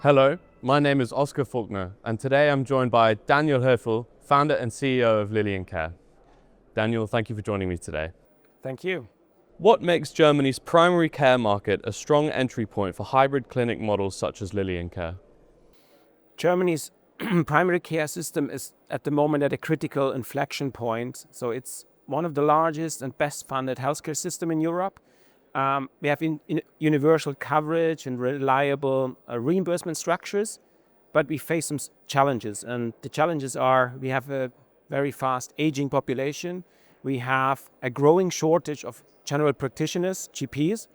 Hello, my name is Oscar Faulkner, and today I'm joined by Daniel Hefel, founder and CEO of LilianCare. Daniel, thank you for joining me today. Thank you. What makes Germany's primary care market a strong entry point for hybrid clinic models such as LilianCare? Germany's primary care system is at the moment at a critical inflection point. So it's one of the largest and best funded healthcare system in Europe. We have universal coverage and reliable reimbursement structures, but we face some challenges. And the challenges are we have a very fast aging population. We have a growing shortage of general practitioners, GPs,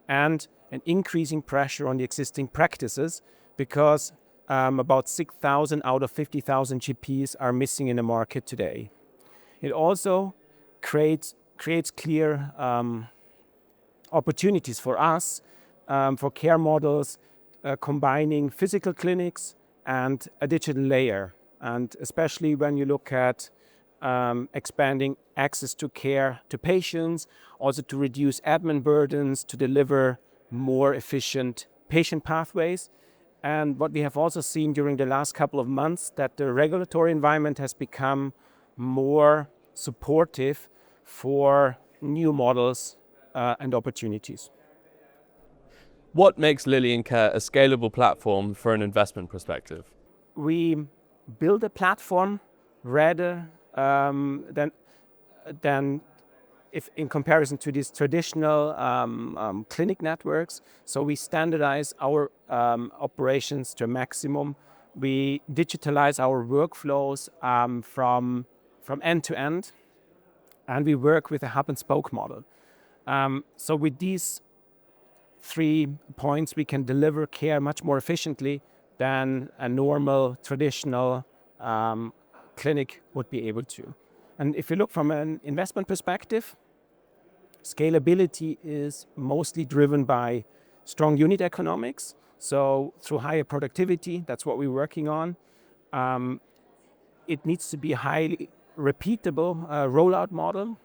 and an increasing pressure on the existing practices because about 6,000 out of 50,000 GPs are missing in the market today. It also creates clear opportunities for us for care models combining physical clinics and a digital layer. And especially when you look at expanding access to care to patients, also to reduce admin burdens, to deliver more efficient patient pathways. And what we have also seen during the last couple of months, that the regulatory environment has become more supportive for new models and opportunities. What makes LilianCare a scalable platform for an investment perspective? We build a platform rather than if in comparison to these traditional clinic networks. So we standardize our operations to a maximum. We digitalize our workflows from end to end, and we work with a hub and spoke model. So with these 3 points, we can deliver care much more efficiently than a normal traditional clinic would be able to. And if you look from an investment perspective, scalability is mostly driven by strong unit economics. So through higher productivity, that's what we're working on. It needs to be a highly repeatable rollout model.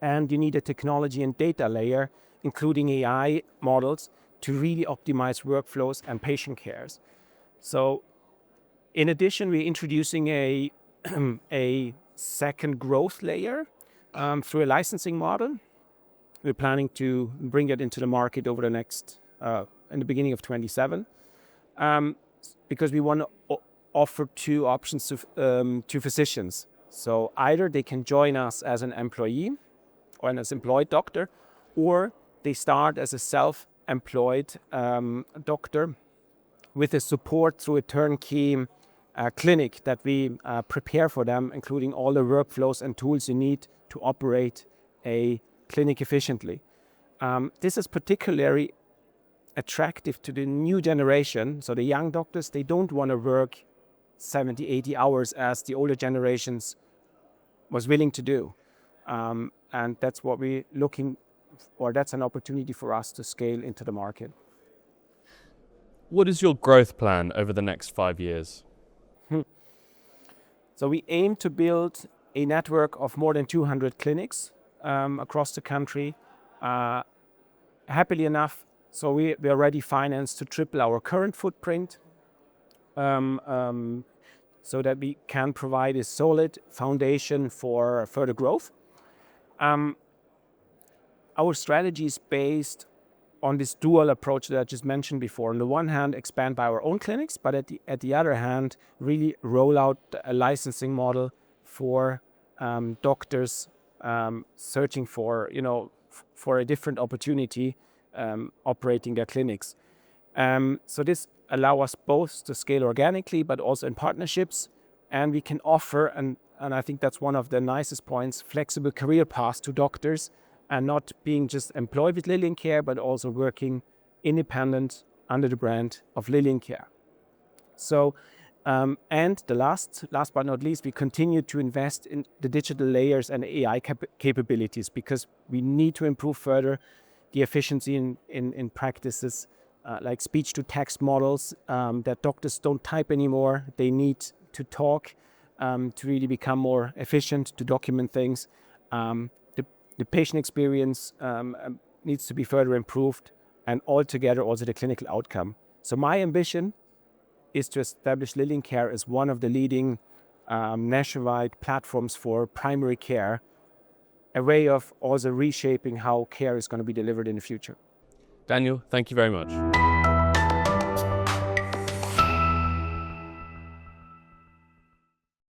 And you need a technology and data layer, including AI models, to really optimize workflows and patient cares. So in addition, we're introducing a second growth layer through a licensing model. We're planning to bring it into the market over the next, in the beginning of 2027, because we want to offer 2 options to physicians. So either they can join us as an employee or as an employed doctor, or they start as a self-employed doctor with the support through a turnkey clinic that we prepare for them, including all the workflows and tools you need to operate a clinic efficiently. This is particularly attractive to the new generation. So the young doctors, they don't want to work 70, 80 hours as the older generations was willing to do. And that's what we're looking for. That's an opportunity for us to scale into the market. What is your growth plan over the next 5 years? So we aim to build a network of more than 200 clinics across the country. Happily enough, so we are already financed to triple our current footprint, so that we can provide a solid foundation for further growth. Our strategy is based on this dual approach that I just mentioned before. On the one hand, expand by our own clinics, but at the other hand, really roll out a licensing model for doctors searching for a different opportunity operating their clinics. So this allows us both to scale organically, but also in partnerships, and we can offer, and I think that's one of the nicest points, flexible career paths to doctors, and not being just employed with LilianCare, but also working independent under the brand of LilianCare. So, and the last but not least, we continue to invest in the digital layers and AI capabilities, because we need to improve further the efficiency in practices like speech-to-text models that doctors don't type anymore. They need to talk to really become more efficient, to document things. The patient experience needs to be further improved, and altogether also the clinical outcome. So my ambition is to establish LilianCare as one of the leading nationwide platforms for primary care, a way of also reshaping how care is going to be delivered in the future. Daniel, thank you very much.